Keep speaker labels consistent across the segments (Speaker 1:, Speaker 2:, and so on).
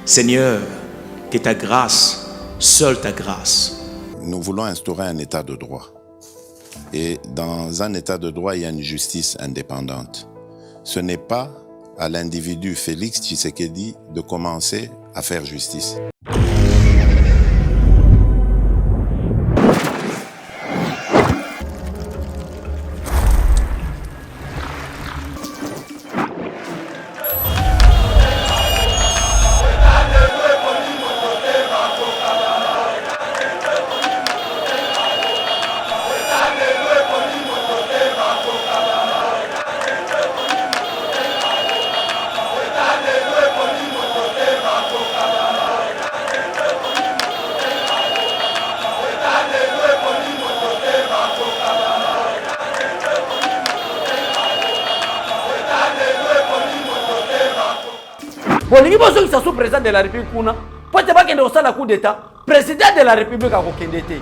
Speaker 1: Seigneur, que ta grâce, seule ta grâce.
Speaker 2: Nous voulons instaurer un état de droit. Et dans un état de droit, il y a une justice indépendante. Ce n'est pas à l'individu Félix Tshisekedi de commencer à faire justice.
Speaker 3: Bon, il faut que ça soit président de la République. Pour te pas qu'il y ait un coup d'État, président de la République a aucun été.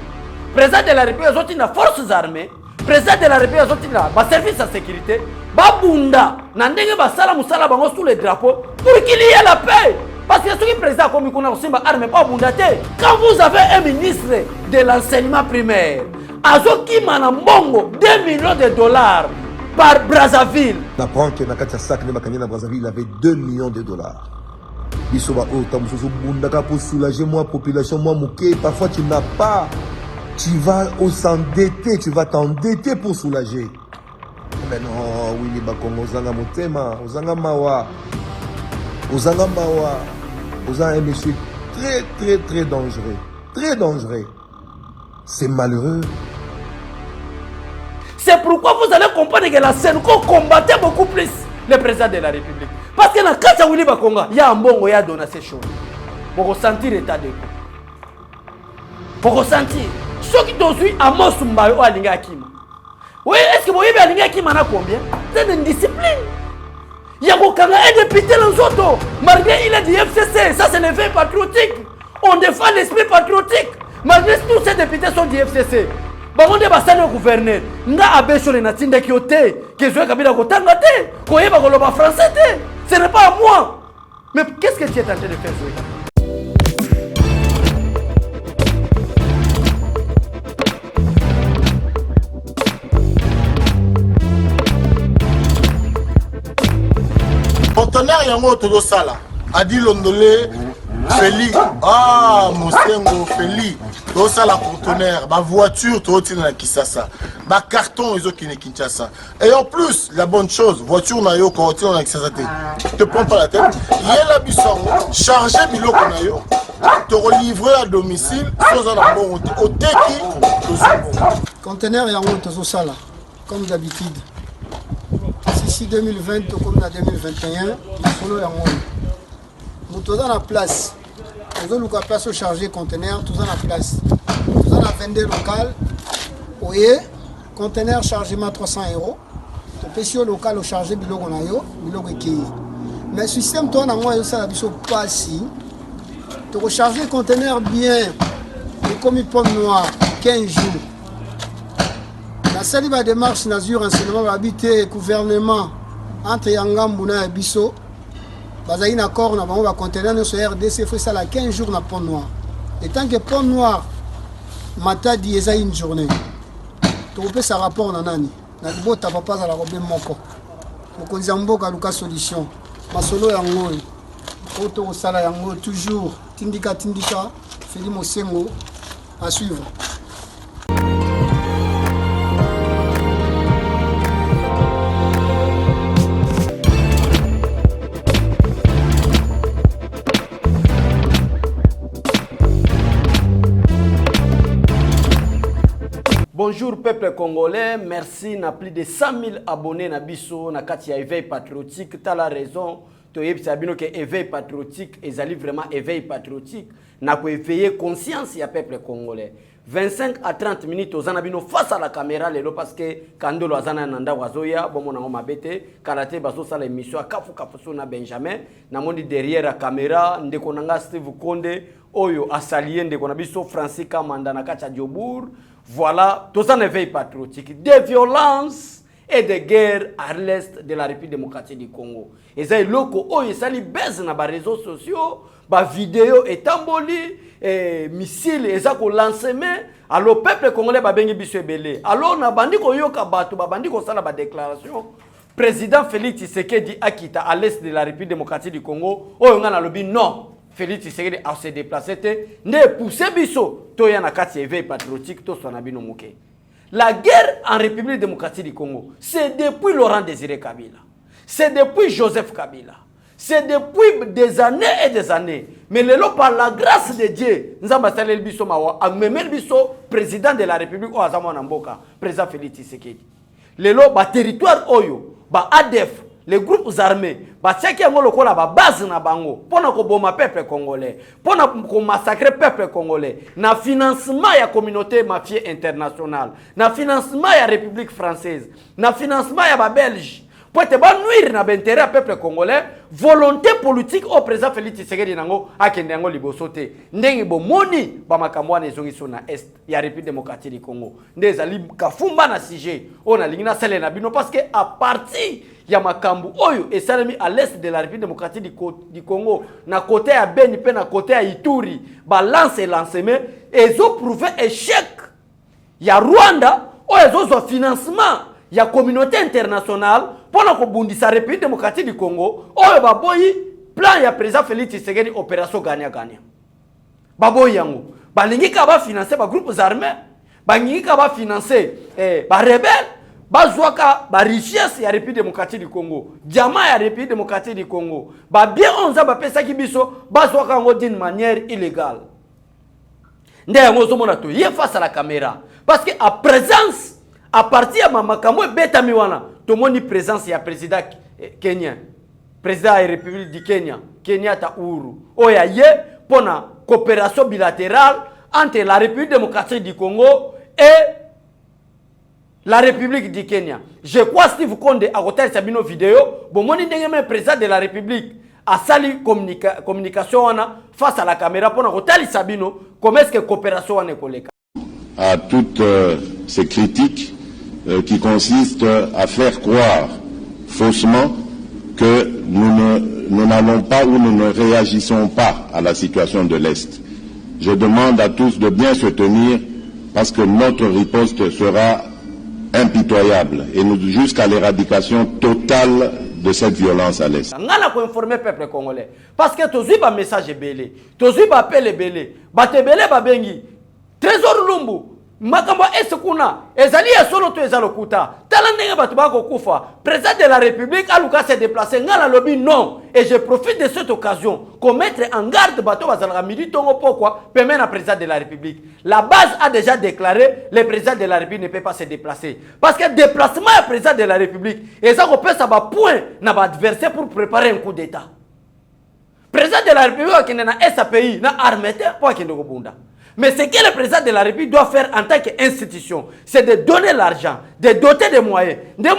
Speaker 3: Président de la République a sorti les forces armées, président de la République a sorti le service de sécurité, Babunda, Nandenge Basala Moussala Bango sous les drapeaux pour qu'il y ait la paix. Parce que ce qui est président comme il a aussi armé pas Bundate. Quand vous avez un ministre de l'enseignement primaire, Azoki Manambongo, 2 millions de dollars par Brazzaville.
Speaker 4: On apprend que Nakatia Sak Nemakanya Brazzaville avait 2 millions de dollars. Pour soulager moi, population, moi, Mouké. Parfois, tu n'as pas. Tu vas s'endetter, tu vas t'endetter pour soulager. Mais non, oui, les Bakongo, Ozanga Motema, Ozanga Mawa. Ozanga Mawa. Ozanga un monsieur très, très, très dangereux. Très dangereux. C'est malheureux.
Speaker 3: C'est pourquoi vous allez comprendre que la Sénégal combattait beaucoup plus le président de la République. Parce que dans le cas de Willy Bakonga, il y a un bon, il y a donné ces choses. Pour ressentir l'état de coup. Pour ressentir. Ce qui te suit à Mosumba ou à Lingakima. Oui, est-ce que vous voyez à Lingakima a combien? C'est une discipline. Il y a un député dans l'autre. Malgré il est du FCC, ça c'est l'éveil patriotique. On défend l'esprit patriotique. Malgré tous ces députés sont du FCC. Bango de basane gouverneur nga abeso le natinda kiote que je kabila kotanga te ko yeba ko loba français te. Ce n'est pas à moi. Mais qu'est-ce que tu es en train de faire Zoé?
Speaker 5: Conteneur yango todo sala adi londolé Feli Mosengo Feli tout ça la conteneur, ma voiture, tout na Kisasa, ma carton ils ont qui Kinshasa. Et en plus, la bonne chose, voiture na yo quand on a Kisasa, te prends pas la tête. Il y a la bisson, charger bilo qu'on a yo, te relivrer à domicile, sans un bon au teki,
Speaker 6: conteneur yango tozo sala, comme d'habitude. Ici 2020 comme en 2021, solo yango. Nous tous dans la place. Nous avons la place au charger conteneur, tous dans la place. Nous avons la vendre locale. Oui, conteneur chargement 300 €. Tu peux sur local au charger bilogo na yo, bilogo qui. Mais le système toi na moi ça la biso pas si. Tu recharger le conteneur bien. Et comme il pomme noir 15 jours. La salle va démarche Nazur enseignement habiter gouvernement entre Yangambuna et Bisso. Bazali un accord na bango va conteneur sur RDC fait ça la 15 jours na pont noir. Et tant que pont noir matadi eza une journée. Tu peux ça rapport na nani. Na bota papa za la robe moko. Mokonzi mboka luka solution. Masolo yango. Auto sala yango toujours tindika Feli Mosengo à suivre.
Speaker 3: Bonjour peuple congolais, merci na plus de 100 000 abonnés na biso na kati ya éveil patriotique. Tu as la raison, tu as dit que éveil patriotique ezali vraiment éveil patriotique na ko éveiller conscience ya peuple congolais. 25 à 30 minutes aux anabino face à la caméra lelo parce que kandolo azana nanda wazoya bomo na mabete karate bazo sala émission kafu na Benjamin na mondi derrière la caméra ndeko nanga Steve Konde oyo asalié ndeko na biso Francis Kamanda na kacha Diobour. Voilà, tout ça ne veille patriotique. Des violences et de guerre à l'est de la République démocratique du Congo. Et ça, loko oh, ça li baisse na ba réseaux sociaux, ba vidéo etamboli, missile et ça ko lancement. Alors peuple congolais ba bengi biso ebele. Alors na bandi ko yoka bato ba bandi ko sala ba déclaration. Président Félix Tshisekedi akita à l'est de la République démocratique du Congo. Oh ngana lobi non. Félix Tshisekedi a se déplacé ne pousser biso to ya na kati éveil patriotique to sona bino moké. La guerre en République démocratique du Congo, c'est depuis Laurent Désiré Kabila. C'est depuis Joseph Kabila. C'est depuis des années et des années. Mais par la grâce de Dieu, nous avons installé le biso mawa, le biso président de la République au Azamou Namboka, président Félix Tshisekedi. Le territoire oyo, ADF, les groupes armés, chacun a la base na bango, pour ne peuple congolais, pour ne massacrer peuple congolais, na financement ya communauté mafia internationale, na financement ya République française, na financement ya Belge. Pour te nuire na intérêt peuple congolais, volonté politique au président Félix Tshisekedi nango akendango libosote. Ndenge bo moni ba makambo na ezongiso na est ya République démocratique du Congo. Ndezali kafumba na sujet on a lingina sele na bino parce que à partir ya makambo oyo esalemi à l'est de la République démocratique du Congo na côté ya Beni pe na côté ya Ituri ba lance et lancement ezo prouver échec ya Rwanda o ezo financement ya communauté internationale pour la République démocratique du Congo, oyo baboyi plan ya président Félix Tshisekedi opération Ganya-Ganya. Baboyi yango. Balingi ka ba financer ba groupes armés, balingi ka ba financer ba rebelles, bazwaka ba richesse ya République démocratique du Congo, diamant ya République démocratique du Congo, ba bien onza ba pesa ki biso, bazwaka ngo d'une manière illégale. Nde yango zomona to ye face à la caméra parce que à présence à partir de Makambo Betami wana, tout le monde présence ya président Kenya, président de la République du Kenya, Kenyatta Uhuru. Oya ye pour la coopération bilatérale entre la République démocratique du Congo et la République du Kenya. Je crois que si vous comptez à côté de cette vidéo, bon moni ndenge président de la République a sali communication wana face à la caméra pour na kotali sabino comment est-ce que coopération wana koleka.
Speaker 7: À toutes ces critiques qui consiste à faire croire faussement que nous n'allons pas ou nous ne réagissons pas à la situation de l'Est. Je demande à tous de bien se tenir parce que notre riposte sera impitoyable et nous jusqu'à l'éradication totale de cette violence à l'Est.
Speaker 3: On a informer le peuple congolais parce que tu as un message belé, tu as un appel belé, tu as bengi Trésor Lumbu. Makambo esekuna ezali ya solo to ezalo kuta tala ndenge batu bako kufa président de la République aluka se déplacer ngala lobi non et je profite de cette occasion pour mettre en garde bato bazalaka midi tongo pourquoi permet na président de la République la base a déjà déclaré le président de la République ne peut pas se déplacer parce que déplacement du président de la République eza ko pesa ba point na ba adversaire pour préparer un coup d'état président de la République akende na SAPI na armée pour akende ko bunda. Mais ce que le président de la République doit faire en tant qu'institution, c'est de donner l'argent, de doter des moyens. De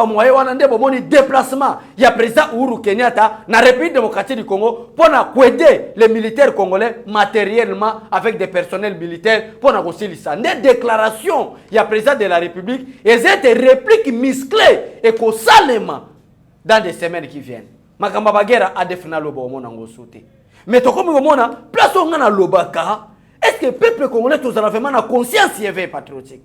Speaker 3: moyens, on a des déplacements. Il y a le président Uhuru Kenyatta, dans la République démocratique du Congo, pour aider les militaires congolais matériellement avec des personnels militaires pour aussi ça. Des déclarations, il y a le président de la République, et c'est des répliques musclées et qu'on salement dans des semaines qui viennent. Makamba bagera a défini le bon mon sauté. Mais tout comme on a place on a l'obaka. Est-ce que le peuple congolais a vraiment la conscience patriotique?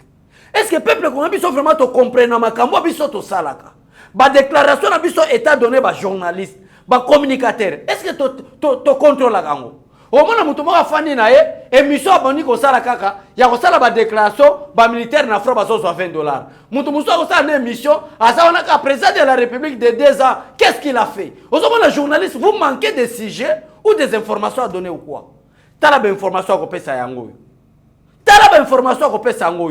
Speaker 3: Est-ce que le peuple congolais a vraiment compris makambo biso to salaka? Ba déclaration na biso état donné ba journaliste, ba communicateur. Est-ce que to contrôle la gango? Au moins mutu moko afandi na ye émission aboni ko sala kaka ya ko sala ba déclaration ba militaire na franc bazo $20. Mutu muso ko sala na émission asa wana ka président de la République de 2 ans, qu'est-ce qu'il a fait? Aux moins les journalistes vous manquez des sujets ou des informations à donner ou quoi? Tala ba information ko pesa yango. Tala ba information ko pesa yango.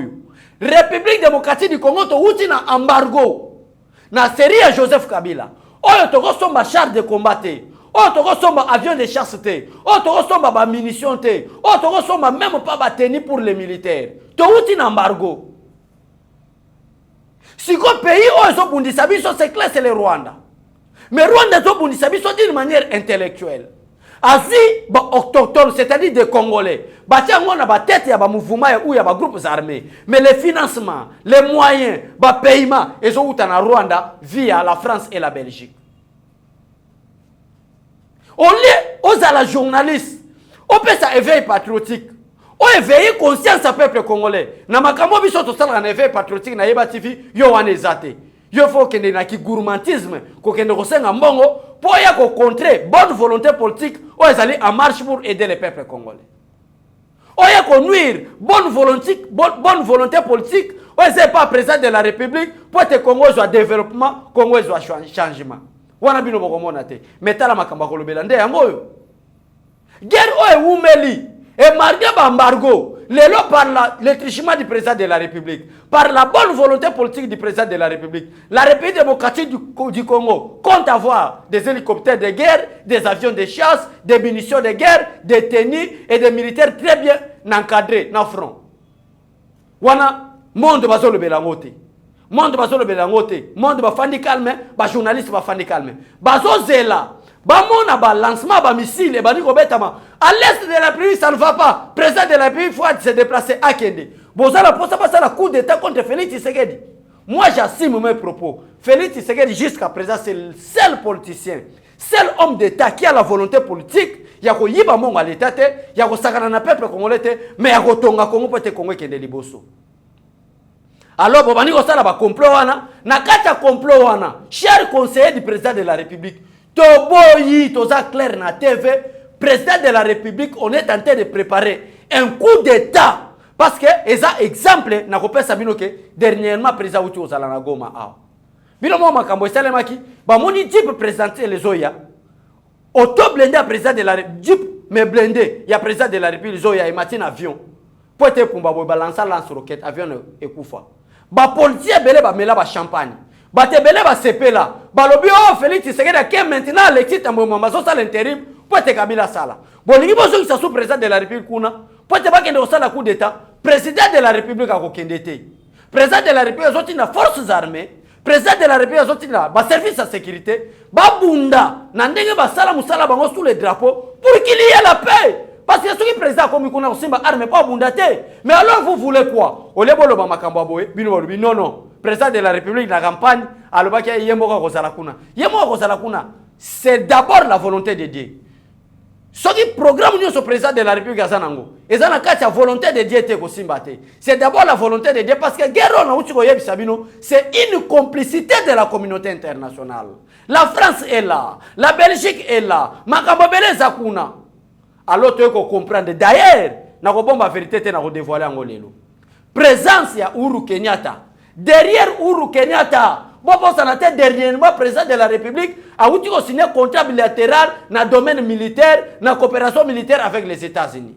Speaker 3: République démocratique du Congo to uti na embargo. Na série ya Joseph Kabila. Oyo to ko somba char de combat te. Oyo to ko somba avion de chasse te. Oyo to ko somba ba munitions te. Oyo to ko somba même pas ba tenue pour les militaires. To uti na embargo. Si ko pays oyo so bundisa biso c'est clair c'est le Rwanda. Mais Rwanda to bundisa biso d'une manière intellectuelle. Azi, autochtones, c'est-à-dire des Congolais. On a tête, il y a des mouvements ou il y a des groupes armés. Mais les financements, les moyens, les paiements, ils sont en Rwanda via la France et la Belgique. On lit aux la journalistes, on peut ça éveil patriotique. On éveille conscience au peuple congolais. Na makambo biso to sala na éveil patriotique na yeba TV yo wanezate. Yo faut que na ki gourmandisme ko kende ko senga mbongo pour ya ko contrer bonne volonté politique ou ezali en marche pour aider le peuple congolais. On ya ko nuire bonne volonté politique ou c'est pas président de la République pour te Congo soit développement, Congo soit changement. Wana bino bokomona te. Metala makamba ko lobela nde yango yo. Guerre o e wumeli et marqué par embargo, par le trichement du président de la République, par la bonne volonté politique du président de la République, la République démocratique du Congo compte avoir des hélicoptères de guerre, des avions de chasse, des munitions de guerre, des tenues et des militaires très bien encadrés dans le front. Wana, monde bazo le belangote. Monde bazo le belangote. Monde ba fandi calme, ba journaliste ba fandi calme. Bazo zela. Bamona ba lancement ba missile ba niko betama à l'est de la République ça ne va pas. Président de la République faut se déplacer à Kende. Bozala pour ça passer la coup d'état contre Félix Tshisekedi. Moi j'assume mes propos. Félix Tshisekedi jusqu'à présent c'est le seul politicien, seul homme d'état qui a la volonté politique. Ya ko yiba mongo à l'état te, ya ko sakana na peuple congolais te, mais ya ko tonga Congo pour te Congo Kende liboso. Alors bobani ko sala ba complot wana, na kata complot wana, cher conseiller du président de la République. Toboyi, toza clair na TV, président de la République, on est en train de préparer un coup d'état. Parce que, eza exemple, na kopé sabino ke, dernièrement, président Outi ozala na Goma. Bino mo makambo esalema ki, ba moni Jeep présenté les Oya. Auto blindé à président de la République, Jeep mais blindé, il y a président de la République, Zoya, il matin avion. Pour être pour balancer lance-roquette, avion et koufa. Ba policier belé ba mela ba champagne. Batebele ba sepela. Balobi oh Félix Tshisekedi qui maintenant Alexis Tamboma mazo sala intérim pour te Kabila sala. Bolingi bozo qui sous président de la République kuna pour te bakende au sala coup d'état. Président de la République a kokendete. Président de la République azoti na forces armées. Président de la République azoti na ba service de sécurité. Ba bunda na ndenge ba sala musala bango sous les drapeaux pour qu'il y ait la paix. Parce que ce qui président comme kuna osimba armée pas bundate. Mais alors vous voulez quoi? Ole bolo ba makambo boye bino non non. Président de la République, la campagne, c'est d'abord la volonté de Dieu. Ce qui programme le président de la République, c'est la volonté de Dieu. C'est d'abord la volonté de Dieu parce que c'est une complicité de la communauté internationale. La France est là, la Belgique est là, alors tu peux comprendre. D'ailleurs, la vérité est dévoilée en Olelo. Présence ya Uhuru Kenyatta. Derrière Uhuru Kenyatta, Bobo Sanate, dernièrement président de la République, a signé un contrat bilatéral dans le domaine militaire, dans la coopération militaire avec les États-Unis.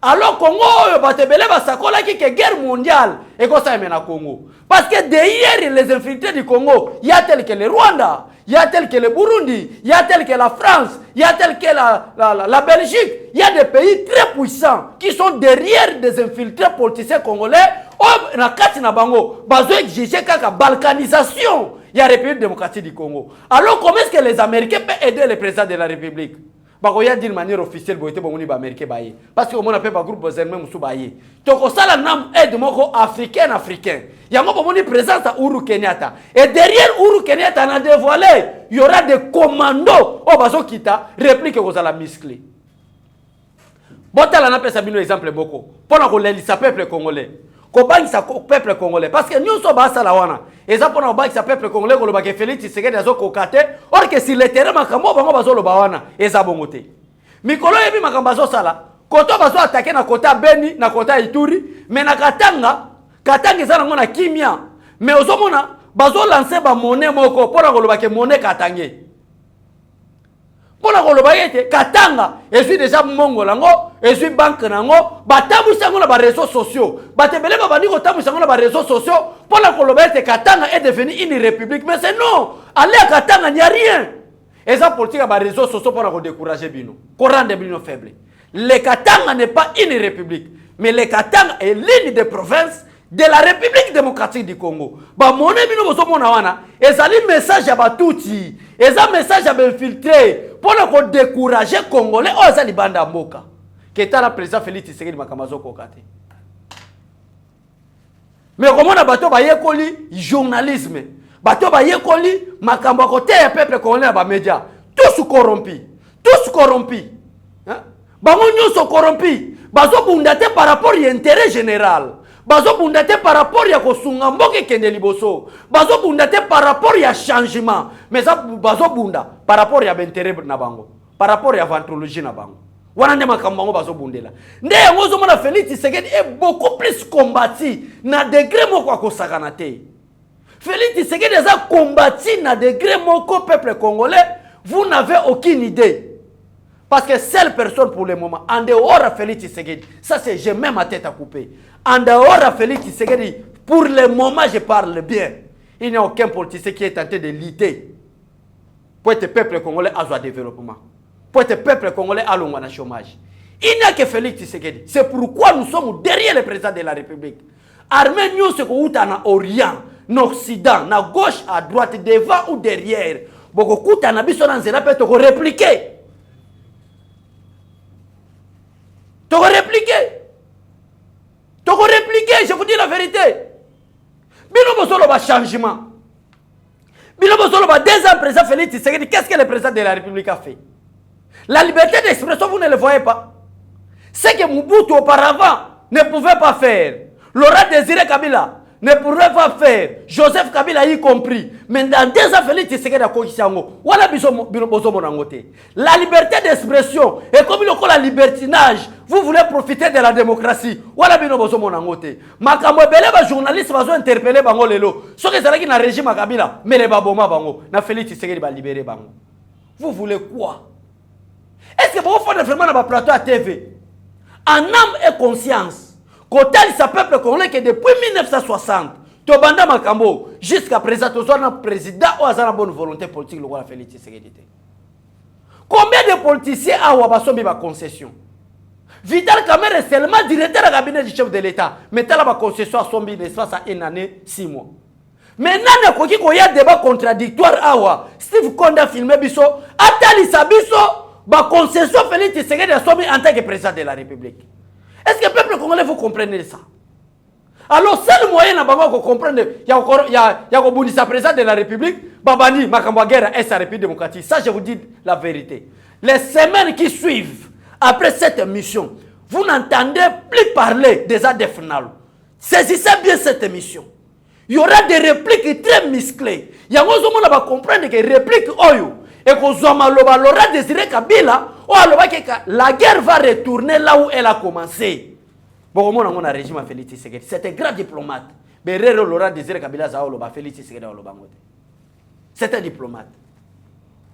Speaker 3: Alors Congo, il y a une guerre mondiale et ça est au Congo. Parce que derrière les infiltrés du Congo, il y a tel que le Rwanda, il y a tel que le Burundi, il y a tel que la France, il y a tel que la Belgique. Il y a des pays très puissants qui sont derrière des infiltrés politiciens congolais. On a besoin d'exiger la balkanisation. Il y a la République démocratique du Congo. Alors comment est-ce que les Américains peuvent aider le président de la République? Il y a d'une manière officielle parce que on a fait un groupe de armées. Donc ça la nam aide africain. Il y a une présence à Uhuru Kenyatta. Et derrière Uhuru Kenyatta, on a dévoilé, il y aura des commandos au bazo kita réplique aux la musclé. Botala n'a pas sabino exemple beaucoup. Pour qu'on l'élise peuple congolais. Qu'on baille sa peuple congolais parce que nous sommes basa la wana. Et ça pour nous baille sa peuple congolais qu'on le bague Félix Tshisekedi azo kokate. Or que si le terrain makambo bango bazo lo bawana et ça bongote. Mikolo yebi makambazo sala. Koto bazo attaquer na kota Beni na kota Ituri, mais na Katanga za na kimia. Mais ozomona bazo lancer ba monnaie moko pour ko lo bague monnaie Katangé. Pour la Golobagete, Katanga, je suis déjà Mongolango, je suis banque nango, batamu sango na ba réseaux sociaux. Batebele babani ko tamu sango na ba réseaux sociaux. Pour la Golobagete, Katanga est devenue une république. Mais c'est non, aller à Katanga, il n'y a rien. Et ça politique à ba réseaux sociaux pour la décourager bino. Pour rendre bino faible. Le Katanga n'est pas une république, mais le Katanga est l'une des provinces de la République démocratique du Congo. Ba moné bino bozo mona wana, ezali message ya batuti, eza message ya infiltré pour ko décourager congolais o ezali banda mboka. Keta la président Félix Tshisekedi makamazo kokate. Mais comment on a bateau ba yekoli journalisme, bateau ba yekoli makambo côté ya peuple congolais ba média, tous corrompus, tous corrompus. Hein? Bango nyonso corrompus, bazo bundate par rapport à l'intérêt général. Bazo bundate par rapport à kosunga mboke kende liboso. Bazo bundate par rapport à changement. Mais ça bazo bunda par rapport à l'intérêt na bango, par rapport à ventrologie na bango. Wana nde makambo bazo bundela. Nde yango zo mona Félix Tshisekedi est beaucoup plus combattu na degré moko akosakana te. Félix Tshisekedi a combattu na degré moko peuple congolais, vous n'avez aucune idée. Parce que seule personne pour le moment, en dehors de Félix Tshisekedi, ça c'est j'ai même ma tête à couper. En dehors de Félix Tshisekedi, pour le moment je parle bien. Il n'y a aucun politicien qui est tenté de lutter pour être peuple congolais à son développement. Pour être peuple congolais à l'ongwa na chômage. Il n'y a que Félix Tshisekedi. C'est pourquoi nous sommes derrière le président de la République. Armée nous se kouta na Orient, na Occident, na gauche, à droite, devant ou derrière. Boko kouta na biso na nzela pe to répliquer. Tu vas répliquer. Tu vas répliquer, je vous dis la vérité. Bino Bosolo va changement. Bino Bosolo va 2 ans président Félix Tshisekedi. Qu'est-ce que le président de la République a fait? La liberté d'expression, vous ne le voyez pas. Ce que Mobutu auparavant ne pouvait pas faire. Laurent Désiré Kabila ne pouvait pas faire. Joseph Kabila y compris. Mais dans 2 ans, Félix Tshisekedi a Kokissango. Voilà la liberté d'expression. Et comme il y a la libertinage, vous voulez profiter de la démocratie. Voilà binobozo monangote. Makambo belé ba journaliste va interpeller bango lelo. Ce que c'est là régime Kabila, mais les baboma bango, na Félix Tshisekedi va libérer bango. Vous voulez quoi? Est-ce que vous faites vraiment dans plateau à TV? En âme et conscience, côté sa peuple congolais que depuis 1960, Tobanda Makambo, jusqu'à présent, tu as un président ou une bonne volonté politique, le roi Félix Tshisekedi. Combien de politiciens ont Wabasombi ma concession? Vital Kamerhe est seulement directeur du cabinet du chef de l'État. Mais tu as la concession à Sombi l'espace à 1 année, 6 mois. Maintenant, il y a un débat contradictoire. Awa. Steve Konda filmé Bisso, Atali Sabiso, ma concession Félix Tshisekedi a Sombi en tant que président de la République. Est-ce que le peuple congolais vous comprenez ça? Alors, c'est le moyen de comprendre. Il y a un président de la République, Babani, Makambagera et sa République démocratique. Ça, je vous dis la vérité. Les semaines qui suivent, après cette mission, vous n'entendez plus parler des ADFNAL. Saisissez bien cette émission. Il y aura des répliques très musclées. Il y a un moment où on va comprendre que les répliques Oyo et que Laurent Désiré Kabila, la guerre va retourner là où elle a commencé. Bon, on a régime Félix Tshisekedi. C'est un grand diplomate. Berero Laurent Désiré Kabila Zaolo ba Félix Tshisekedi Zaolo bangote. C'est un diplomate.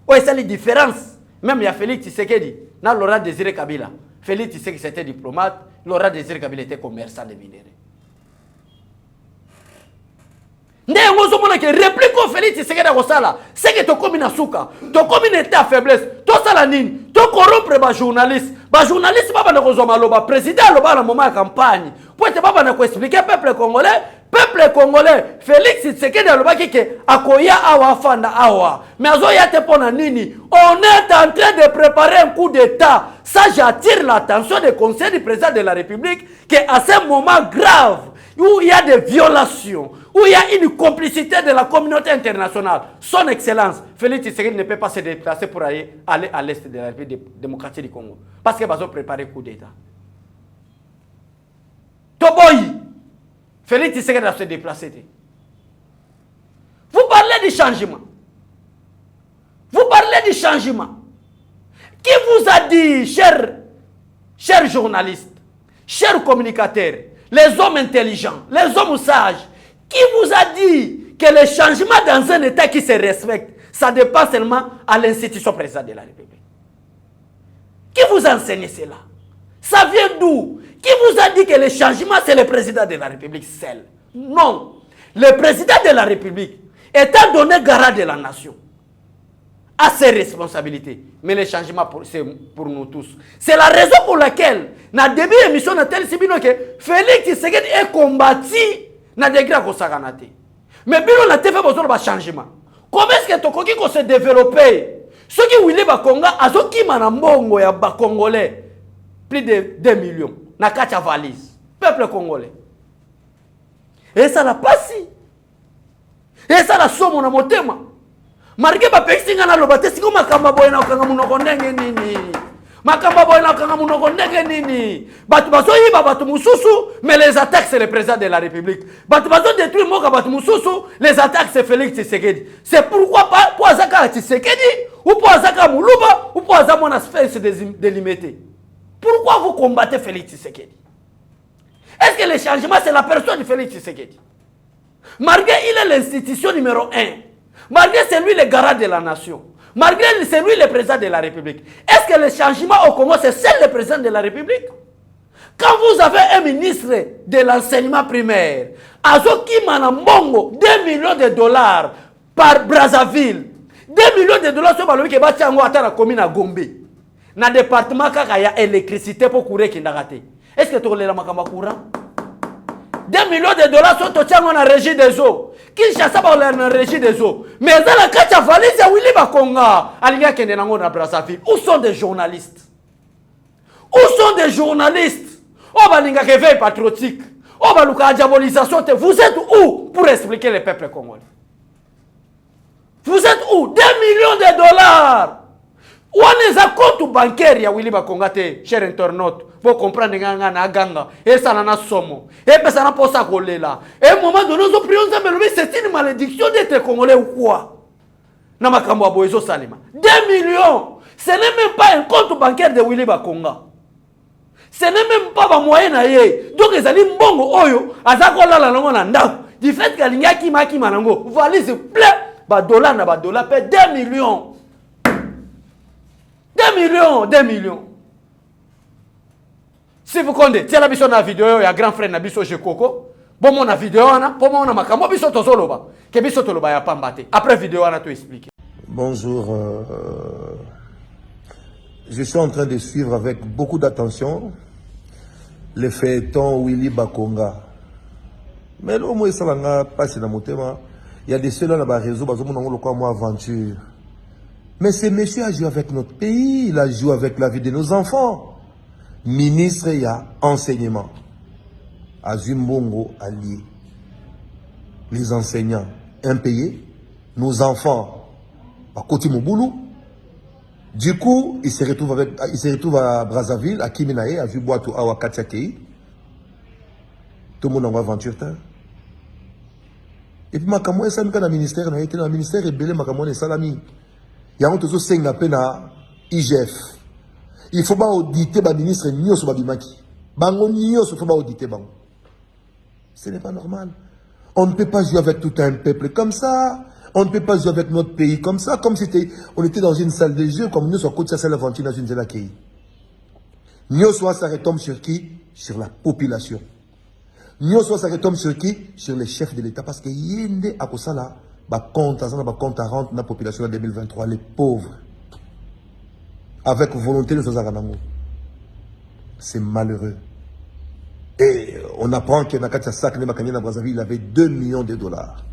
Speaker 3: Oui, c'est la différence. Même il y a Félix Tshisekedi, na Laurent Désiré Kabila. Félix Tshisekedi c'était diplomate, Laurent Désiré Kabila était commerçant de minéraux. Ndé ngozo mona ke réplique au Félix Tshisekedi ko sala, c'est que to komi na suka, to komi na état faiblesse, to sala nini, to corrompre ba journaliste baba na ko zoma loba président loba na moment ya campagne. Pour te baba na ko expliquer peuple congolais, Félix Tshisekedi loba ke akoya awa fanda awa. Mais azo ya te pona nini? On est en train de préparer un coup d'état. Ça j'attire l'attention des conseils du président de la République que à ce moment grave où il y a des violations, où il y a une complicité de la communauté internationale. Son Excellence, Félix Tshisekedi ne peut pas se déplacer pour aller à l'est de la République démocratique du Congo. Parce qu'il va préparer un coup d'État. Toboyi, Félix Tshisekedi va se déplacer. Vous parlez du changement. Vous parlez du changement. Qui vous a dit, chers journalistes, chers communicateurs, les hommes intelligents, les hommes sages, qui vous a dit que le changement dans un État qui se respecte, ça dépend seulement à l'institution présidente de la République? Qui vous enseigne cela? Ça vient d'où? Qui vous a dit que le changement, c'est le président de la République seul? Non. Le président de la République, étant donné garant de la nation, a ses responsabilités. Mais le changement, c'est pour nous tous. C'est la raison pour laquelle, dans le début de l'émission, Félix Tshisekedi est combattu dans le degré de Saganate. Mais Bino n'a pas besoin de changement. Comment est-ce que tu peux se développer? Ceux qui voulaient Bakonga, à ceux qui m'ont ya Congolais, plus de 2 millions, na kacha valise, peuple congolais. Et ça l'a passé. Et ça l'a somme na motema. Marge ba pexinga na lobate siko makamba boy na okanga munoko ndenge nini. Makamba boy na okanga munoko ndenge nini. Batu baso yiba batu mususu, mais les attaques c'est le président de la République. Batu baso détruire moka batu mususu, les attaques c'est Félix Tshisekedi. C'est pourquoi pas pour Azaka Tshisekedi ou pour Azaka Muluba ou pour Azaka Mona Sphinx délimité. Pourquoi vous combattez Félix Tshisekedi? Est-ce que le changement c'est la personne de Félix Tshisekedi? Malgré il est l'institution numéro 1. Malgré c'est lui le garant de la nation. Malgré c'est lui le président de la République. Est-ce que le changement au Congo c'est seul le président de la République? Quand vous avez un ministre de l'enseignement primaire, Azoki Manambongo, 2 millions de dollars par Brazzaville, 2 millions de dollars sur le qui bat Tiango à la commune à Gombe. Dans le département, il y a électricité pour courir qui n'a raté. Est-ce que tu as le makamba courant? 2 millions de dollars sont dans la régie des eaux. Qui chasse dans la régie des eaux. Mais dans la kacha valise, il y a Willy Bakonga. Alinga Kendenango na Brazzaville. Où sont des journalistes? Où sont des journalistes? Oh, balinga réveil patriotique. Oh, baluka diabolisation. Vous êtes où pour expliquer les peuples congolais? Vous êtes où? 2 millions de dollars. Où est le compte bancaire ya Willy Bakonga te, cher internaute, pour comprendre nga na ganga, et ça na somo, et ça na posa kolela. Et au moment donné, nous prions ça, mais c'est une malédiction d'être congolais ou quoi? Na makambo aboyezo salima. 2 millions. Ce n'est même pas un compte bancaire de Willy Bakonga. Ce n'est même pas un moyen na ye. Donc les amis mbongo oyo, azakola la longo na ndako. Du fait que l'inga ki maki manango, valise plein, ba dollar na ba dollar paie 2 millions. 2 millions, 2 millions. Si vous comptez, si la vidéo, il y a grand frère Nabiso Jekoko. Bon, mon vidéo, pour mon makambo, biso tozoloba. Que biso toloba ya pambate. Après vidéo, on a tout expliqué.
Speaker 4: Bonjour. Je suis en train de suivre avec beaucoup d'attention le feuilleton Willy Bakonga. Mais là, moi, ça va passer dans mon thème. Il y a des ceux-là dans le réseau, parce que moi, aventure. Mais ce monsieur a joué avec notre pays, il a joué avec la vie de nos enfants. Ministre, il y a enseignement. Azumbongo allié. Les enseignants impayés. Nos enfants à côté Moboulou. Du coup, il se retrouve à Brazzaville, à Kiminae, à Vuboatou, à Wakatiakei. Tout le monde en aventure. Et puis, Makamou, ça, dans le ministère, est belé, Makamou, et Salami. Il y a un autre qui na IGF. Il faut pas auditer le ministre Nyo sur Babimaki. Bango Nyo, il faut pas auditer Bango. Ce n'est pas normal. On ne peut pas jouer avec tout un peuple comme ça. On ne peut pas jouer avec notre pays comme ça, comme si on était dans une salle de jeu, comme nous sommes côté ça l'aventure dans une zone accueillie. Nyo soit ça retombe sur qui? Sur la population. Nyo soit ça retombe sur qui? Sur les chefs de l'État. Parce que yende à ça là. Compte à rente dans la population en 2023, les pauvres, avec volonté de Sozaranango. C'est malheureux. Et on apprend que Nakata Sakne Makanya Brazzaville avait 2 millions de dollars.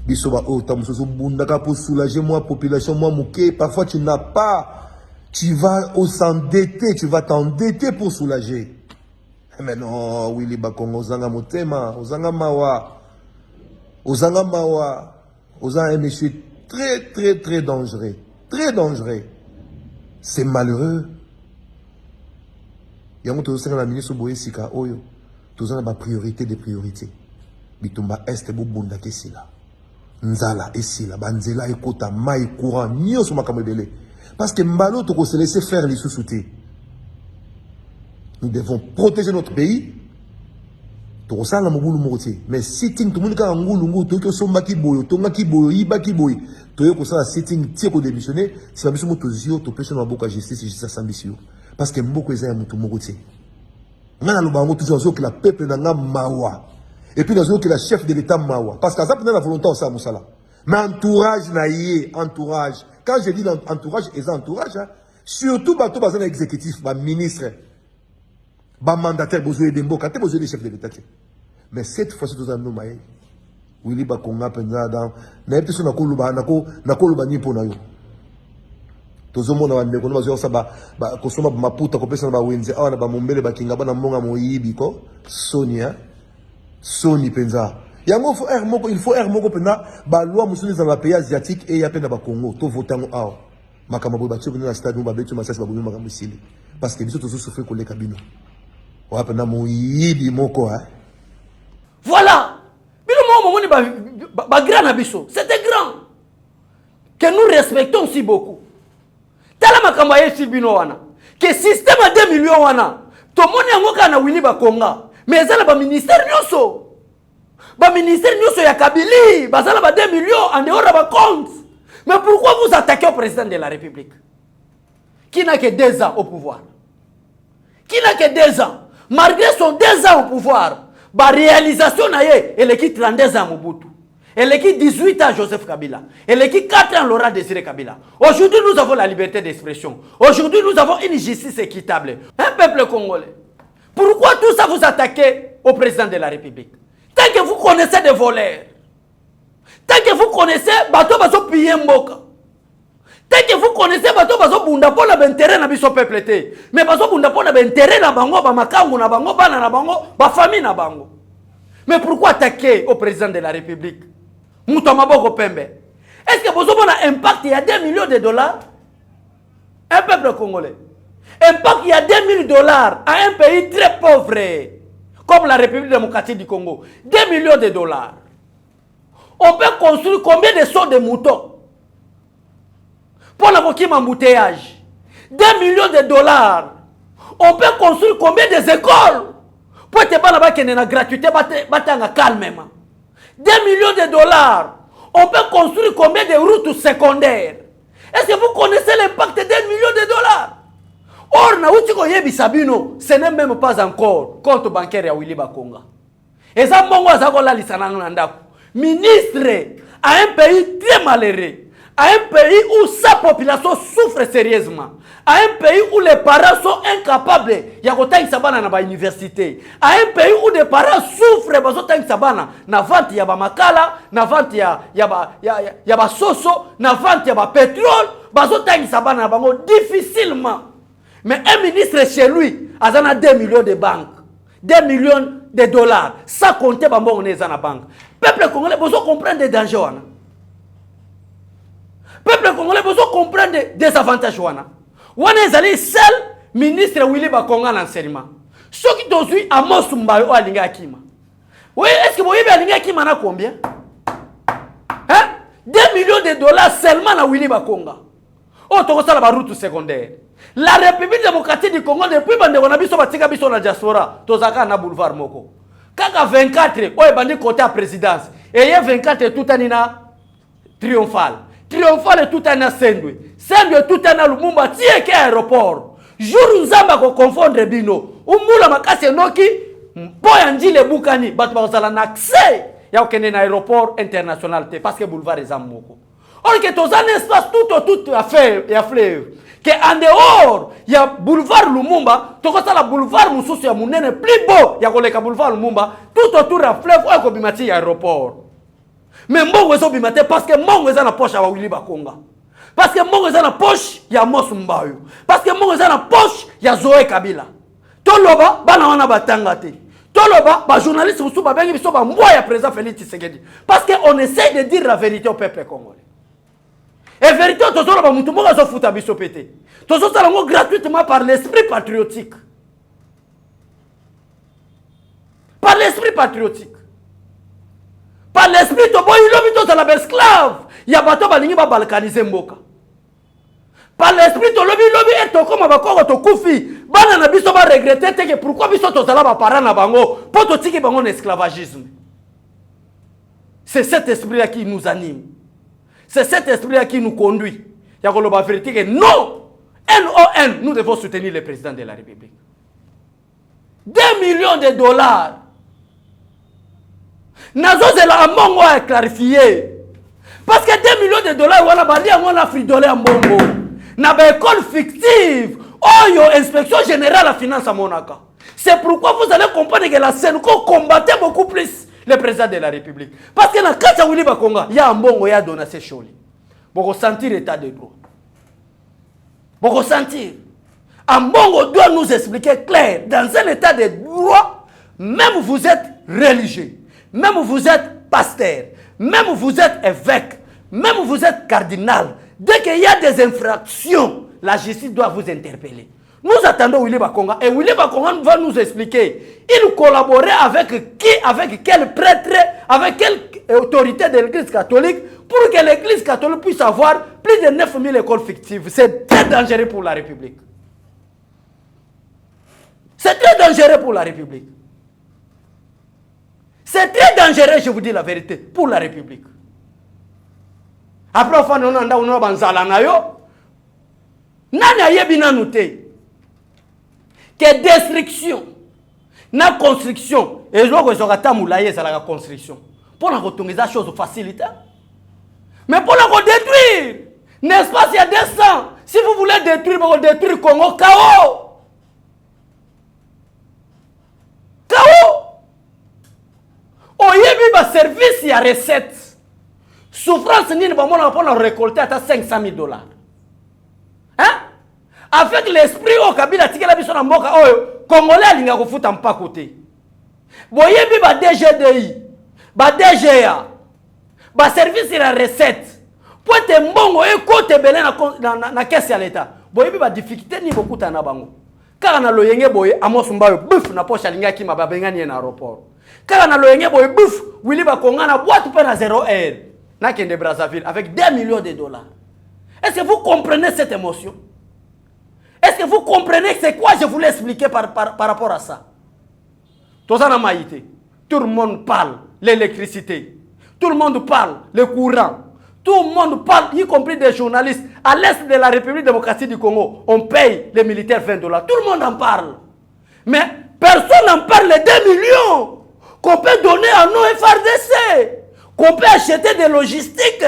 Speaker 4: Bisoba Otamsoso Bundaka pour soulager moi, population, moi, Mouké. Parfois tu n'as pas, tu vas s'endetter, tu vas t'endetter pour soulager. Mais non, Willy Bakongo, Ozanga Motema, Ozanga Mawa, Ozanga Mawa. Oza un monsieur très, très, très dangereux. Très dangereux. C'est malheureux. Il y a un autre la ministre Boye Sika Oyo. Tous ma priorité des priorités. Bitumba Est Bubunda Kesila. Nzala Esila. Banzela Ekota Maï Courant. Nyo sur ma kamebele. Parce que Mbalo Toko se laisser faire les sous-soutés. Nous devons protéger notre pays. Mais sitting, tout le monde a un goulou, tout le monde a un goulou, tout le monde a un goulou, tout le monde a un sitting, tu es démissionné, si tu as un goulou, tu peux avoir beaucoup de justice et justice ambitieux. Parce que beaucoup de gens ont un goulou. On a toujours que la peuple n'a pas mawa. Et puis, nous avons que la chef de l'État mawa. Parce que ça, la volonté, ça, Moussala. Mais entourage, entourage, Quand je dis entourage, ils ont entourage. Hein. Surtout, bateau, bazan exécutif, ba ministre, ba mandataire, besoin d'embo, quand tu besoin des chefs de l'État. Mais cette fois-ci, nous avons nommé. Willy Bakonga, Penza, dans. N'a pas na koluba ni pona yo. Tozo mona wande kono bazo sa ba kosoma maputa ko pesa ba wenze awana ba mombele ba kinga bana monga moyibi ko Sonia Soni Penza. Yango il faut moko pena ba loi musuni za ba pays asiatique et ya pena ba Congo to votango aw. Makama bo ba tshobina na stade ba betu masasi ba bumi makama sili parce que biso tozo souffrir ko le kabino. Wa pena moyibi moko hein.
Speaker 3: Voilà. Bino mo moni ba grand abiso. C'était grand. Que nous respectons si beaucoup. Tala makamba yesu bino wana que système à 2 millions wana to moni yango na Willy Bakonga mais ezala ba ministère nyoso ya Kabili bazala ba 2 millions en dehors de ba compte. Mais pourquoi vous attaquez au président de la République qui n'a que 2 ans au pouvoir, qui n'a que 2 ans malgré son 2 ans au pouvoir ba réalisation na ye elle est qui 32 ans Mobutu. Elle est qui 18 ans Joseph Kabila. Elle est qui 4 ans Laurent Désiré Kabila. Aujourd'hui, nous avons la liberté d'expression. Aujourd'hui, nous avons une justice équitable. Un peuple congolais. Pourquoi tout ça vous attaquez au président de la République? Tant que vous connaissez des voleurs. Tant que vous connaissez bateau bazo piller mboka. Tant que vous connaissez bateau bazo bunda pour la intérêt na biso peuple té. Mais bazo bunda pour la intérêt na bango ba makangu na bango bana na bango ba famille na bango. Mais pourquoi attaquer au président de la République? Est-ce que vous avez un impact il y a 2 millions de dollars? Un peuple congolais. Impact il y a 2 000 dollars à un pays très pauvre comme la République démocratique du Congo. 2 millions de dollars. On peut construire combien de sauts de moutons pour l'invoquer embouteillage? 2 millions de dollars. On peut construire combien d'écoles pour te battre dans la gratuité, battre calmement. 2 millions de dollars. On peut construire combien de routes secondaires? Est-ce que vous connaissez l'impact de 2 millions de dollars? Or, ce n'est même pas encore compte bancaire à Willy Bakonga. Et ça, ministre à un pays très malheureux, à un pays où sa population souffre sérieusement, à un pays où les parents sont incapables de l'université, à un pays où les parents souffrent de vente ya makala, na vente ya soso, na vente ya pétrole, difficilement. Mais un ministre chez lui a 2 millions de banques, 2 millions de dollars, sans compter dans la banque. Peuple congolais, vous comprenez des dangers. Peuple congolais, vous comprenez des avantages. On est allé seul ministre Willy Bakonga l'enseignement. Ce qui t'ont vu à Mosumbayo à Lingakima. Oui, est-ce que vous avez Lingakima na combien? Hein? 2 millions de dollars seulement à Willy Bakonga. Oh, tu as la route secondaire. La République démocratique du Congo, depuis que on a vu sur la diaspora, tu as na boulevard Moko. Quand 24, on est bandit côté à présidence. Et il y a 24 tout un triomphal. Triomphal est tout un Sendwe. Sendwe tout un Lumumba, tiens qui aéroport. Jour où Zamba ko confondre bino. Umula makase noki, boyandi le bukani, bat bazala accès. Ya okene na aéroport international te parce que boulevard est Moko. Or que tous un espace tout à faire et à fleuve. Que en dehors, il y a boulevard Lumumba, tu as la boulevard Moussousi à Mounene plus beau, il y a le boulevard Lumumba, tout autour de fleuve, ou à Bimati aéroport. Mais Mongo est Bimati parce que Mongo est dans la poche à Willy Bakonga. Parce que Mongo est dans la poche, il y a Mos Mbayo. Parce que Mongo est dans la poche, il y a Zoé Kabila. Toloba, Banawana Batangate. Toloba, journaliste Moussouba Bengi Bisoba, moi, il y a président Félix Tshisekedi. Parce qu'on essaie de dire la vérité au peuple congolais. Et vérité, tout ça, on va se foutre à bisopété. Tout ça, on gratuitement par l'esprit patriotique. Par l'esprit patriotique. Par l'esprit, il y a la esclave. Il y a bateau qui va balkaniser Mboka. Par l'esprit, il y a comme un bakoro to koufi. Banana biso va regretter que pourquoi biso to sala ba parana na bango pour to tiki bango esclavagisme. C'est cet esprit-là qui nous anime. C'est cet esprit-là qui nous conduit. Il y a la vérité que non, NON, nous devons soutenir le président de la République. 2 millions de dollars. Nazo Zela Amongo a clarifié. Parce que 2 millions de dollars, on a fridolé en bongo. Na ba école fictive. Oh, yo, inspection générale à finance à Monaco. C'est pourquoi vous allez comprendre que la Sénégal combattait beaucoup plus le président de la République. Parce que dans le cas de Willy Bakonga, il y a un bon il y a donné choli. Vous ressentir l'état de droit. Vous ressentir. Un bon doit nous expliquer clair. Dans un état de droit, même vous êtes religieux, même vous êtes pasteur, même vous êtes évêque, même vous êtes cardinal. Dès qu'il y a des infractions, la justice doit vous interpeller. Nous attendons Willy Bakonga et Willy Bakonga va nous expliquer. Il collaborait avec qui, avec quel prêtre, avec quelle autorité de l'Église catholique pour que l'Église catholique puisse avoir plus de 9000 écoles fictives. C'est très dangereux pour la République. C'est très dangereux pour la République. C'est très dangereux, je vous dis la vérité, pour la République. Après, on a banzala na yo. Nana yebina noté que destruction, na construction, et je vois que ça moulaye c'est la construction. Pour la retourner ça chose facilité. Mais pour la détruire, n'est-ce pas, s'il y a 200, si vous voulez détruire, vous détruire Congo, KO. KO. Oyebi ba service ya recette. Souffrance ni ba mona pour récolter à 500 000 $. Hein? Avec l'esprit au Kabila tikela biso na mboka oyo Congolais alinga ko futa mpa côté. Boyebi ba DGDI, ba DGA, ba service ya recette. Pote mbongo e kote belé na caisse ya l'état. Boyebi ba difficulté ni beaucoup na bango. Car na loyenge boye Amos Mbayo buf na poche alinga ki mababenga ni na aéroport. Car na loyenge boye buf Willy Bakonga na boîte pe na 0R. Na kende Brazzaville avec 2 millions de $. Est-ce que vous comprenez cette émotion? Est-ce que vous comprenez c'est quoi je voulais expliquer par rapport à ça? Tout le monde parle l'électricité. Tout le monde parle le courant. Tout le monde parle, y compris des journalistes. À l'est de la République démocratique du Congo, on paye les militaires 20 $. Tout le monde en parle. Mais personne n'en parle les 2 millions qu'on peut donner à nos FRDC, qu'on peut acheter des logistiques.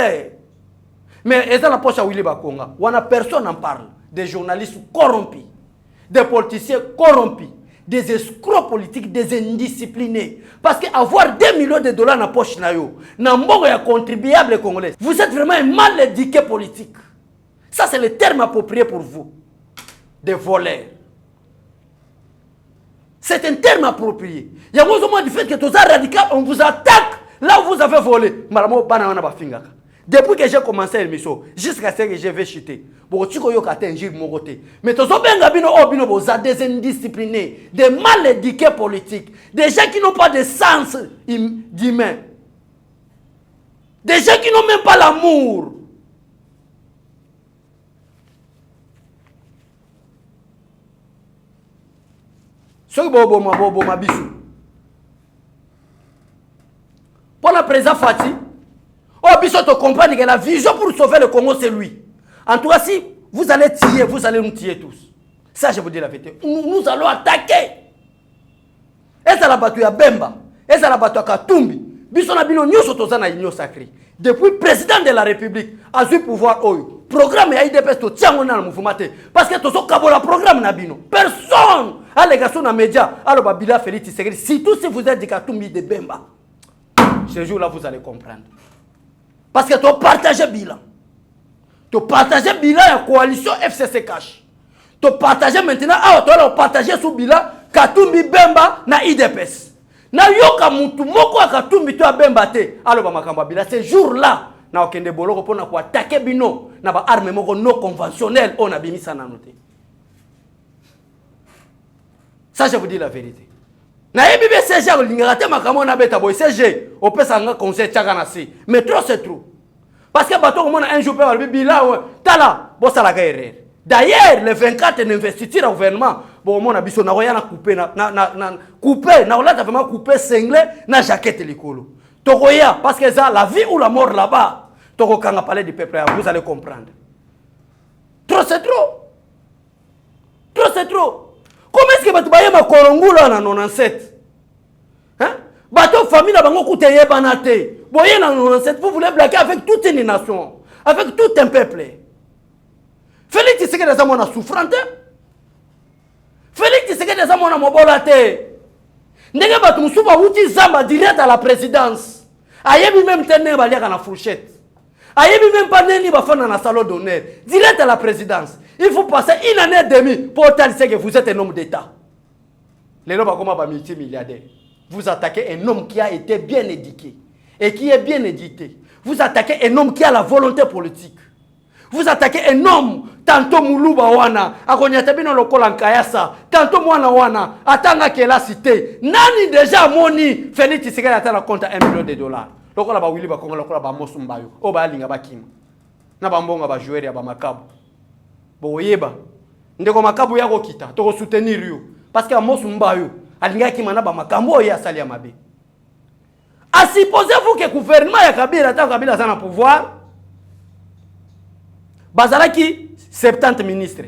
Speaker 3: Mais c'est dans la poche à Willy Bakonga. On a personne n'en parle. Des journalistes corrompus, des politiciens corrompus, des escrocs politiques, des indisciplinés. Parce qu'avoir 2 millions de $, dans la poche, n'a contribuable congolais. Vous êtes vraiment un mal éduqué politique. Ça, c'est le terme approprié pour vous. Des voleurs. C'est un terme approprié. Il y a un moment du fait que tous les radicaux, on vous attaque là où vous avez volé. Depuis que j'ai commencé l'émission, jusqu'à ce que je vais chuter. Mais tous des indisciplinés, des mal éduqués politiques, des gens qui n'ont pas de sens d'humain, des gens qui n'ont même pas l'amour. Pour la président Fati, Bisso te comprendre que la vision pour sauver le Congo, c'est lui. En tout cas, si vous allez tirer, vous allez nous tirer tous. Ça, je vous dis la vérité. Nous allons attaquer. Et ça la battu à Bemba. Et ça la battu à Katumbi. Bisso na bino nyoso toza na union sacrée. Depuis président de la République, a eu pouvoir oyo. Programme ya IDPS to tiango na mouvement. Parce que tozo kabola programme na bino. Personne. Allégation na média. Alors Babila Félix Tshisekedi. Surtout si vous êtes de Katumbi de Bemba. Ce jour-là, vous allez comprendre. Parce que tu partages le bilan. Tu partages le bilan de la coalition FCC Cash. Tu partages maintenant, tu as partagé ce bilan Katumbi Bemba na IDPS. Na yoka mutu moko Katumbi to Bemba te. Alors makamba bilan ce jour-là, na okende boloko pona ko attaquer bino na ba arme moko non conventionnelle on a bimisa na noté. Ça je vous dis la vérité. Na yebi be CG olingata makamo na beta boy CG o pesa nga conseil tchaka na si. Mais trop c'est trop. Parce que bato on a un jour pe bilan tala bo sala ka erreur. D'ailleurs le 24 investiture au gouvernement bon mon abiso na roya na couper na couper na olata vraiment couper cinglé na jaquette likolo. Tokoya parce que ça la vie ou la mort là-bas. Toko kanga parler du peuple vous allez comprendre. Trop c'est trop. Trop c'est trop. Comment est-ce que bato bayema korongulo na 97? Hein? Bato famille na bango kuteye banate. Vous voulez blaguer avec toute une nation, avec tout un peuple. Félix Tshisekedi est un souffrant. Félix Tshisekedi est un mobolate. Ndenge batu musuba wuti zamba direct à la présidence. Ayebi même tenir baliaka na fourchette. Ayebi même pas neni bafana na salon d'honneur. Direct à la présidence. Il faut passer une année et demie pour dire que vous êtes un homme d'État. Les gens comme un multimilliardaire. Vous attaquez un homme qui a été bien éduqué et qui est bien édité. Vous attaquez un homme qui a la volonté politique. Vous attaquez un homme, tantôt Moulouba wana, akonyatabino lokola nkayasa, tantôt mwana wana, atanga kela cité. Nani déjà moni, Félix Tshisekedi atana compte $1 million. Lokola ba wili ba kongo lokola ba mosu mbayo, o ba linga ba kima. Na ba mbonga ba joueur ya ba makabu. Bo yeba. Ndeko makabu yako kita, to soutenir yo parce que mosu mbayo, alinga kima na ba makambo ya sali ya mabe. A supposez-vous que gouvernement ya Kabila ta Kabila sana pouvoir Bazalaki 70 ministres.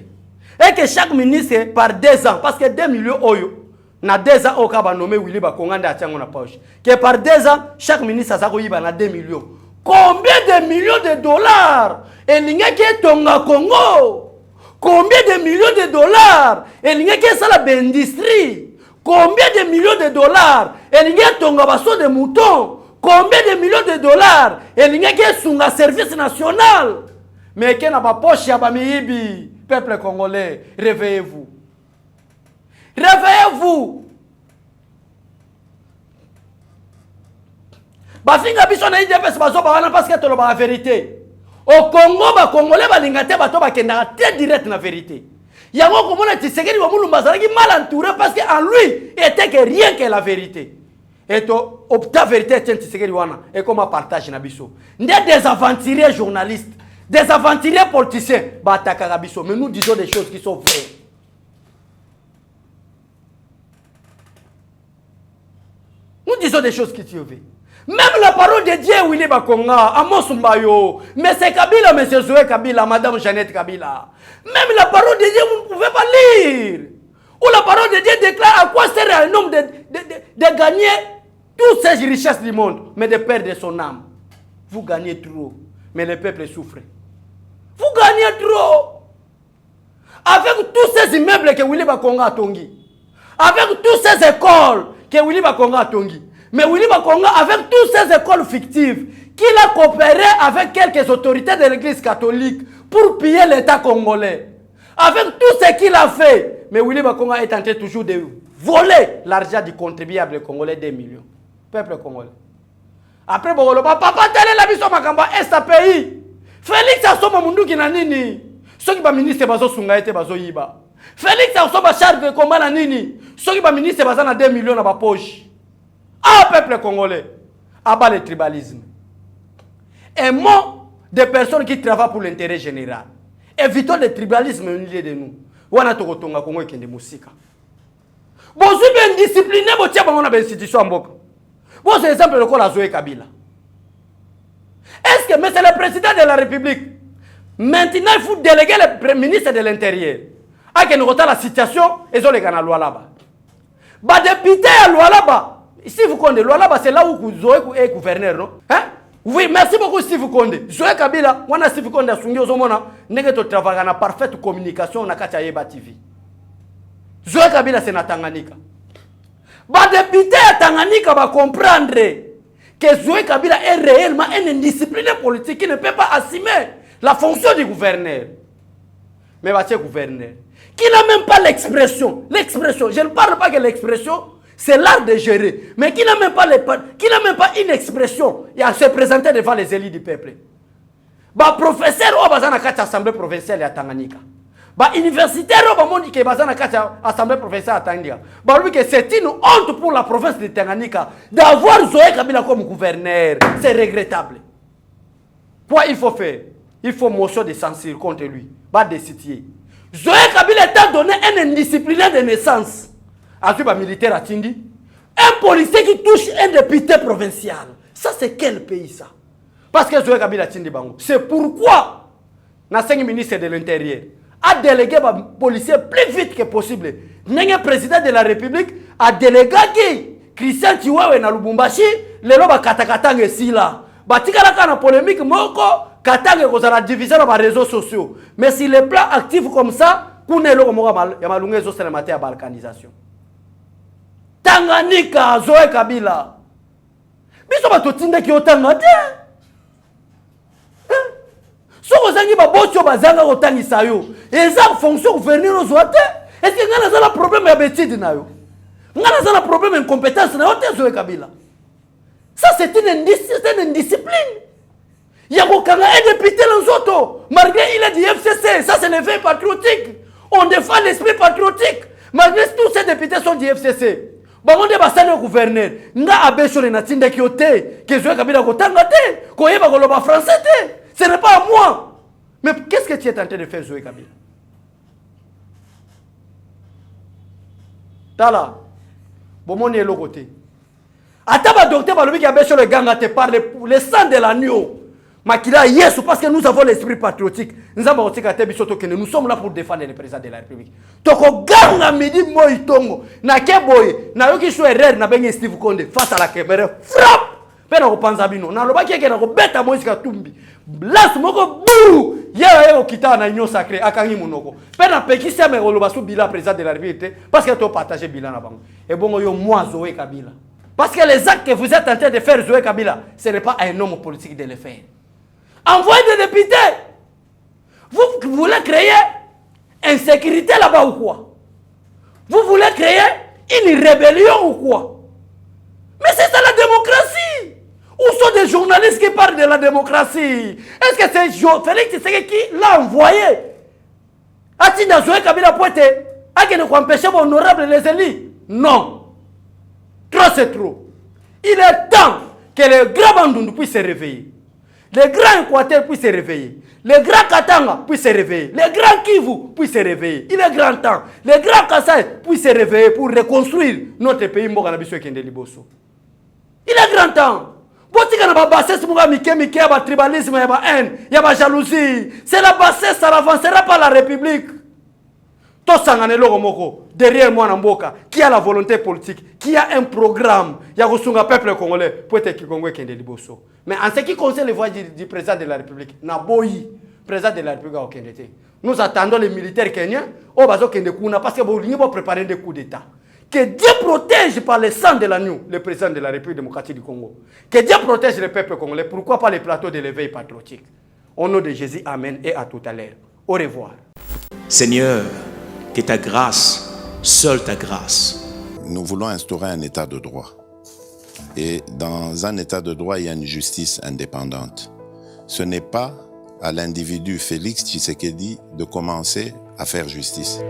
Speaker 3: Et que chaque ministre par 2 ans, parce que 2 millions oyo, na 2 ans, oka ba nommé Willy Bakongande a tiango na poche. Que par 2 ans, chaque ministre a sa koyiba na 2 millions. Combien de millions de dollars? Et l'ingé tonga Congo. Combien de millions de dollars? Et l'ingé ça la industrie. Combien de millions de dollars? Et l'ingé tonga baso de moutons. Combien de millions de dollars? Et l'ingé sunga service national. Mais qui n'a pas poche ya bamiibi, peuple congolais, réveillez-vous. Réveillez-vous. Bafinga biso na IDPS bazo ba parce que to la vérité. Au Congo ba congolais ba lingate ba to ba kenda très direct na vérité. Yango komona Tshisekedi wa mulumba zalaki mal entouré parce que en lui était que rien que la vérité. Et to opta vérité tient Tshisekedi wana et comment partage na biso. Ndé des aventuriers journalistes. Des aventuriers politiciens, mais nous disons des choses qui sont vraies. Nous disons des choses qui sont vraies. Même la parole de Dieu, Willy Bakonga, Amos Mbayo, M. Kabila, M. Zoé Kabila, Madame Jeannette Kabila. Même la parole de Dieu, vous ne pouvez pas lire. Où la parole de Dieu déclare à quoi sert un homme de gagner toutes ces richesses du monde, mais de perdre son âme. Vous gagnez trop, mais le peuple souffre. Vous gagnez trop. Avec tous ces immeubles que Willy Bakonga a tongi. Avec toutes ces écoles que Willy Bakonga a tongi. Mais Willy Bakonga, avec toutes ces écoles fictives, qu'il a coopéré avec quelques autorités de l'église catholique pour piller l'État congolais. Avec tout ce qu'il a fait. Mais Willy Bakonga est tenté toujours de voler l'argent du contribuable congolais 2 millions. Peuple congolais. Après, papa, telle la mission Makamba, SAPI. Félix Asoma Munduki na nini? Soki ba ministre bazo sunga ete bazo yiba. Félix Asoma charge de combat na nini? Soki ba ministre baza na 2 millions na ba poche. Ah, peuple congolais, abat le tribalisme. Un mot de personnes qui travaillent pour l'intérêt général. Évitons le tribalisme au milieu de nous. Wana tokotonga Congo ekende musika. Bozu bien discipliné bo tia bango na ba institution mboka. Bon, c'est exemple le col Zoé Kabila. Est-ce que, monsieur le président de la République, maintenant il faut déléguer le ministre de l'Intérieur à que nous regardions la situation et les gens à Lualaba. Bah, député à Lualaba, Steve Condé, Lualaba c'est là où Zoé est gouverneur, non? Hein? Oui, merci beaucoup Steve Condé. Zoé Kabila, on a Steve Condé à Sungyo Zomona, n'est que tu travailles en parfaite communication na Katia Yeba TV. Zoé Kabila c'est na Tanganyika. Bah, député à Tanganyika va comprendre que Zoé Kabila est réellement un indiscipliné politique qui ne peut pas assumer la fonction du gouverneur. Mais c'est gouverneur. Qui n'a même pas l'expression. L'expression, je ne parle pas que l'expression, c'est l'art de gérer. Mais qui n'a même pas une expression. Il a se présenter devant les élus du peuple. Bah, professeur, on va dans la assemblée provinciale à Tanganyika. Bah, universitaire, on va dire que dans l'assemblée provinciale à Tanganyika. Bah, lui, que c'est une honte pour la province de Tanganyika d'avoir Zoé Kabila comme gouverneur. C'est regrettable. Quoi il faut faire? Il faut motion de censure contre lui. Bah, destituer. Zoé Kabila t'a donné un indiscipliné de naissance. Ensuite, bah, militaire à Tindi. Un policier qui touche un député provincial. Ça, c'est quel pays, ça? Parce que Zoé Kabila Tindi Bango. C'est pourquoi, dans 5 ministres de l'Intérieur, a délégué les policiers plus vite que possible. Le président de la République a délégué Christian Chiwewe na Lubumbashi lelo bakatakatanga esila batikalaka na polémique moko katanga kozala division na réseaux sociaux mais si les plans actifs comme ça kuna eloko moko ya malunga ezosalema te ya balkanisation. Tanganyika Zoé Kabila biso bato tindaki otanga te soko zangi babotio bazanga kotangisa yo eza fonction gouvernement ozwa te. Est-ce que ngana za la problème ya betide na yo ngana za la problème incompétence na yo te Zoé Kabila? Ça c'est une indiscipline. Yako kanga un député l'enzoto malgré il est du FCC, ça c'est l'éveil patriotique. On défend l'esprit patriotique malgré tous ces députés sont du FCC. Bangonde basane gouverneur nga abesho na tinda kiote que Zoé Kabila kotanga te ko yeba koloba français te. Ce n'est pas à moi. Mais qu'est-ce que tu es en train de faire Zoé Kabila? Tala bomoni elo côté. Ataba docteur balobi ki abesho le ganga te par le sang de l'agneau. Makila Yesu parce que nous avons l'esprit patriotique. Nous sommes là pour défendre le président de la République. Toko ganga midi moi tongo na keboye na yoki sho erreur na bengi Steve Konde face à la caméra frappe pena ko panza bino na loba keke na ko beta Moïse Katumbi blast moko bou ya yo kita na union sacrée akangi monoko pena pekisa me ko loba sou bila président de la République parce que to partager bilan na bango et bongo yo moi Zoé Kabila parce que les actes que vous êtes en train de faire Zoé Kabila ce n'est pas un homme politique de le faire. Envoyez des députés. Vous voulez créer insécurité là-bas ou quoi? Vous voulez créer une rébellion ou quoi? Mais c'est ça la démocratie. Où sont des journalistes qui parlent de la démocratie? Est-ce que c'est Félix Tshisekedi qui l'a envoyé? A-t-il Zoé Kabila Poite à qui ne empêcher honorable les élus? Non. Trop c'est trop. Il est temps que les grands Bandundu puissent se réveiller. Les grands Équateurs puissent se réveiller. Les grands Katanga puissent se réveiller. Les grands Kivu puissent se réveiller. Il est grand temps. Les grands Kassai puissent se réveiller pour reconstruire notre pays. Il est grand temps. Tribalisme, haine, jalousie. C'est la bassesse, ça n'avancera pas la République. Derrière moi, Namboka, qui a la volonté politique, qui a un programme, il y a un peuple congolais pour être Kikongwe Kende Liboso. Mais en ce qui concerne les voix du président de la République, Naboyi, président de la République au Kende. Nous attendons les militaires kenyans au Bazo Kende Kuna parce que vous vont préparer des coups d'État. Que Dieu protège par le sang de l'agneau le président de la République démocratique du Congo. Que Dieu protège le peuple congolais. Pourquoi pas les plateaux de l'éveil patriotique? Au nom de Jésus, amen et à tout à l'heure. Au revoir.
Speaker 1: Seigneur, que ta grâce, seule ta grâce.
Speaker 2: Nous voulons instaurer un état de droit. Et dans un état de droit, il y a une justice indépendante. Ce n'est pas à l'individu Félix Tshisekedi de commencer à faire justice.